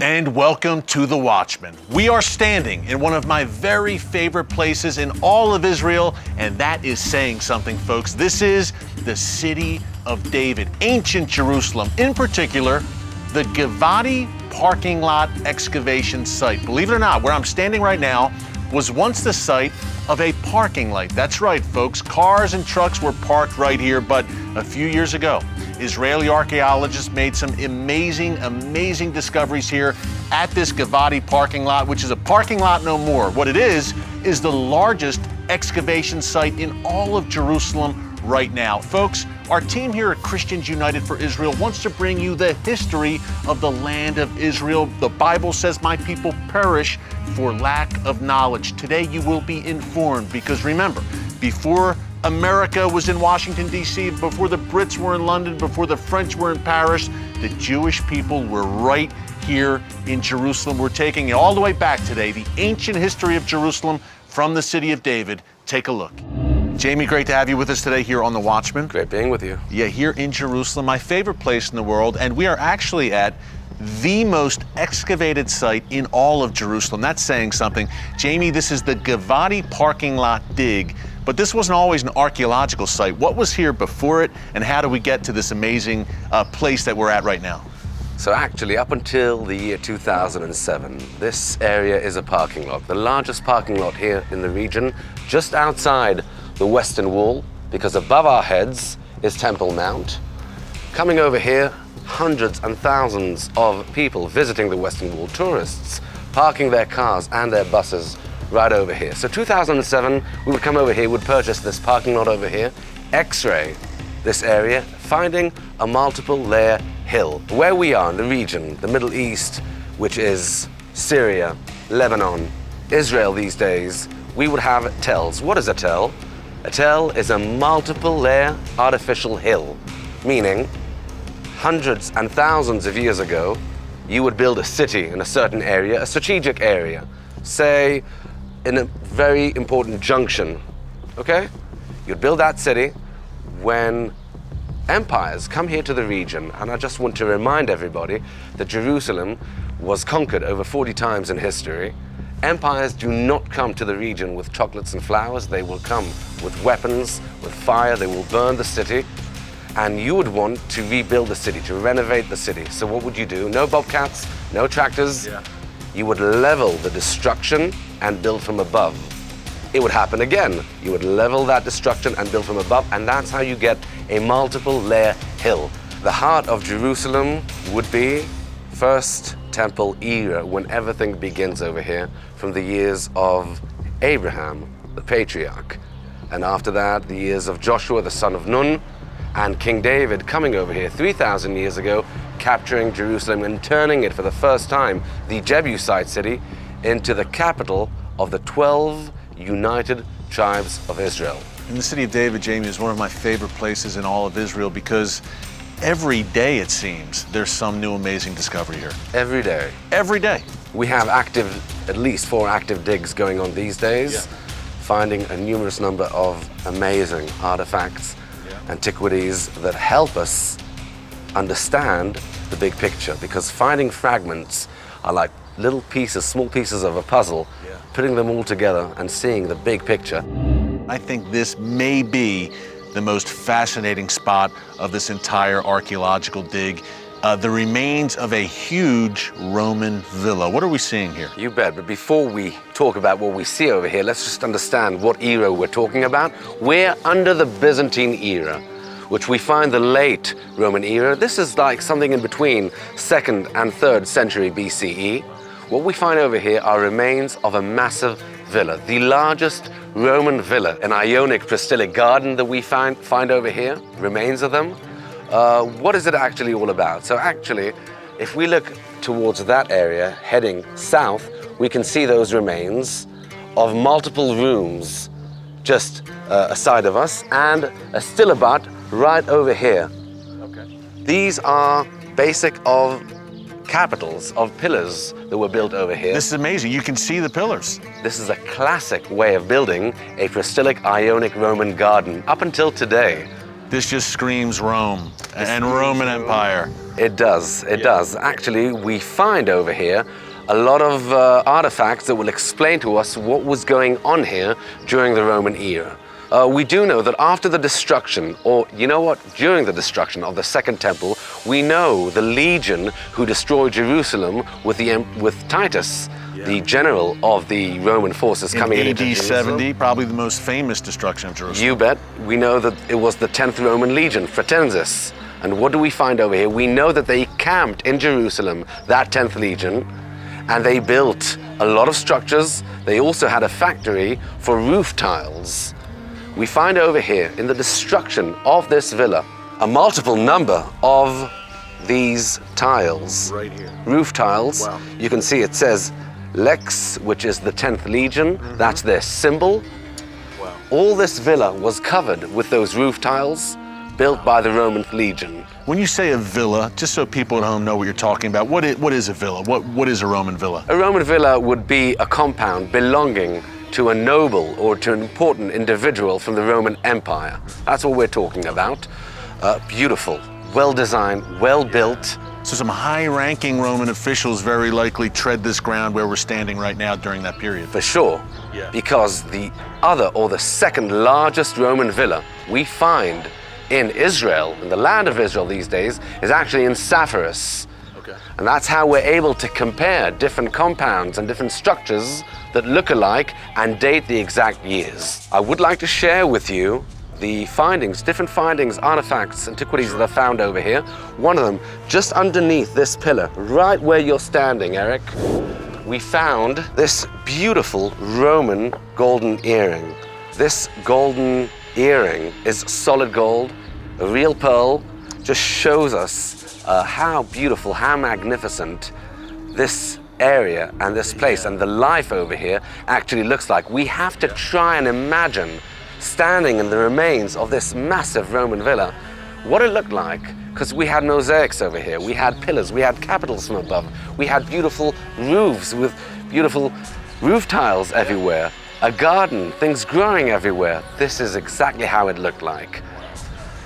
And welcome to The Watchman. We are standing in one of my very favorite places in all of Israel, and that is saying something, folks. This is the city of David, ancient Jerusalem, in particular, the Givati parking lot excavation site. Believe it or not, where I'm standing right now was once the site of a parking lot. That's right, folks. Cars and trucks were parked right here, but a few years ago, Israeli archaeologists made some amazing discoveries here at this Givati parking lot, which is a parking lot no more. What it is the largest excavation site in all of Jerusalem right now. Folks, our team here at Christians United for Israel wants to bring you the history of the land of Israel. The Bible says, "My people perish for lack of knowledge." Today you will be informed, because remember, before America was in Washington, D.C., before the Brits were in London, before the French were in Paris, the Jewish people were right here in Jerusalem. We're taking it all the way back today, the ancient history of Jerusalem from the city of David. Take a look. Jamie, great to have you with us today here on The Watchman. Great being with you. Yeah, here in Jerusalem, my favorite place in the world, and we are actually at the most excavated site in all of Jerusalem. That's saying something. Jamie, this is the Givati parking lot dig, but this wasn't always an archaeological site. What was here before it, and how do we get to this amazing place that we're at right now? So actually, up until the year 2007, this area is a parking lot, the largest parking lot here in the region, just outside the Western Wall, because above our heads is Temple Mount. Coming over here, hundreds and thousands of people visiting the Western Wall, tourists parking their cars and their buses right over here. So 2007, we would come over here, would purchase this parking lot over here, x-ray this area, finding a multiple layer hill. Where we are in the region, the Middle East, which is Syria, Lebanon, Israel these days, we would have tells. What is a tell? A tell is a multiple layer artificial hill, meaning hundreds and thousands of years ago, you would build a city in a certain area, a strategic area, say in a very important junction, okay? You'd build that city when empires come here to the region, and I just want to remind everybody that Jerusalem was conquered over 40 times in history. Empires do not come to the region with chocolates and flowers. They will come with weapons, with fire. They will burn the city. And you would want to rebuild the city, to renovate the city. So what would you do? No bobcats, no tractors. Yeah. You would level the destruction and build from above. It would happen again. You would level that destruction and build from above, and that's how you get a multiple layer hill. The heart of Jerusalem would be First Temple era, when everything begins over here, from the years of Abraham, the patriarch. And after that, the years of Joshua, the son of Nun, and King David coming over here 3,000 years ago, capturing Jerusalem and turning it for the first time, the Jebusite city, into the capital of the 12 united tribes of Israel. And the city of David, Jamie, is one of my favorite places in all of Israel, because every day, it seems, there's some new amazing discovery here. Every day. Every day. We have at least 4 active digs going on these days, finding a numerous number of amazing artifacts, antiquities that help us understand the big picture, because finding fragments are like little pieces, small pieces of a puzzle, putting them all together and seeing the big picture. I think this may be the most fascinating spot of this entire archaeological dig. The remains of a huge Roman villa. What are we seeing here? You bet, but before we talk about what we see over here, let's just understand what era we're talking about. We're under the Byzantine era, which we find the late Roman era. This is like something in between 2nd and 3rd century BCE. What we find over here are remains of a massive villa, the largest Roman villa, an Ionic Pristillic garden that we find over here, remains of them. What is it actually all about? So actually, if we look towards that area, heading south, we can see those remains of multiple rooms just aside of us, and a stilabat right over here. Okay. These are basic of capitals, of pillars that were built over here. This is amazing. You can see the pillars. This is a classic way of building a Pristillic Ionic Roman garden up until today. This just screams Rome and Roman Empire. It does, it does. Actually, we find over here a lot of artifacts that will explain to us what was going on here during the Roman era. We do know that after the destruction, or you know what, during the destruction of the Second Temple, we know the legion who destroyed Jerusalem with Titus, the general of the Roman forces coming in AD 70, probably the most famous destruction of Jerusalem. You bet. We know that it was the 10th Roman Legion, Fretensis. And what do we find over here? We know that they camped in Jerusalem, that 10th Legion, and they built a lot of structures. They also had a factory for roof tiles. We find over here in the destruction of this villa a multiple number of these tiles. Right here. Roof tiles. Wow. You can see it says Lex, which is the 10th Legion. That's their symbol. Wow. All this villa was covered with those roof tiles built by the Roman Legion. When you say a villa, just so people at home know what you're talking about, what is a villa? What is a Roman villa? A Roman villa would be a compound belonging to a noble or to an important individual from the Roman Empire. That's what we're talking about. Beautiful, well-designed, well-built. So some high-ranking Roman officials very likely tread this ground where we're standing right now during that period. For sure, because the other or the second largest Roman villa we find in Israel, in the land of Israel these days, is actually in Sepphoris. And that's how we're able to compare different compounds and different structures that look alike and date the exact years. I would like to share with you the findings, different findings, artifacts, antiquities that are found over here. One of them, just underneath this pillar, right where you're standing, Eric, we found this beautiful Roman golden earring. This golden earring is solid gold, a real pearl, just shows us how beautiful, how magnificent this area and this place and the life over here actually looks like. We have to try and imagine standing in the remains of this massive Roman villa, what it looked like, because we had mosaics over here, we had pillars, we had capitals from above, we had beautiful roofs with beautiful roof tiles everywhere, a garden, things growing everywhere. This is exactly how it looked like.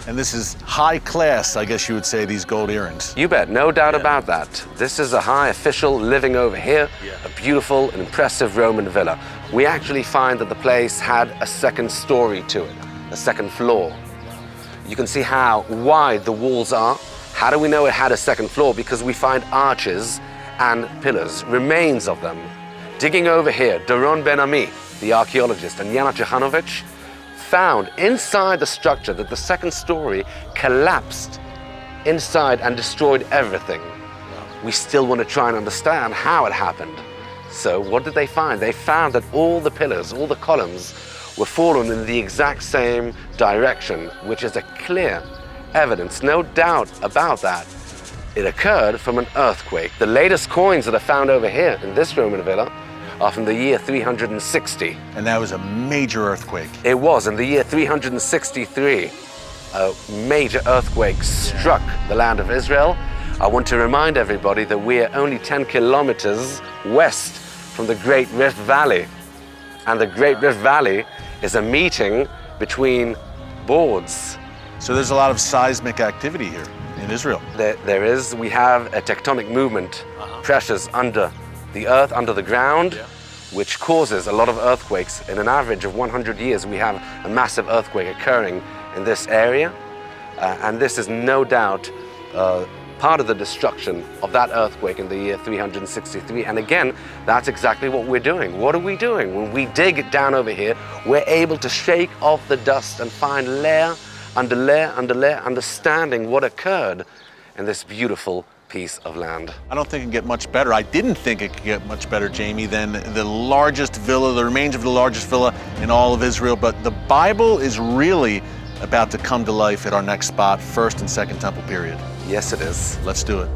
And this is high class, I guess you would say, these gold earrings. You bet, no doubt about that. This is a high official living over here, a beautiful and impressive Roman villa. We actually find that the place had a second story to it, a second floor. You can see how wide the walls are. How do we know it had a second floor? Because we find arches and pillars, remains of them. Digging over here, Doron Ben-Ami, the archaeologist, and Yana Johanovic found inside the structure that the second story collapsed inside and destroyed everything. We still want to try and understand how it happened. So what did they find? They found that all the pillars, all the columns were fallen in the exact same direction, which is a clear evidence, no doubt about that. It occurred from an earthquake. The latest coins that are found over here in this Roman villa are from the year 360. And that was a major earthquake. It was in the year 363. A major earthquake struck the land of Israel. I want to remind everybody that we are only 10 kilometers west from the Great Rift Valley. And the Great Rift Valley is a meeting between boards. So there's a lot of seismic activity here in Israel. There is. We have a tectonic movement, pressures under the earth, under the ground, which causes a lot of earthquakes. In an average of 100 years, we have a massive earthquake occurring in this area. And this is no doubt part of the destruction of that earthquake in the year 363. And again, that's exactly what we're doing. What are we doing? When we dig down over here, we're able to shake off the dust and find layer under layer under layer, understanding what occurred in this beautiful piece of land. I don't think it could get much better. I didn't think it could get much better, Jamie, than the largest villa, the remains of the largest villa in all of Israel. But the Bible is really about to come to life at our next spot, First and Second Temple period. Yes, it is. Let's do it.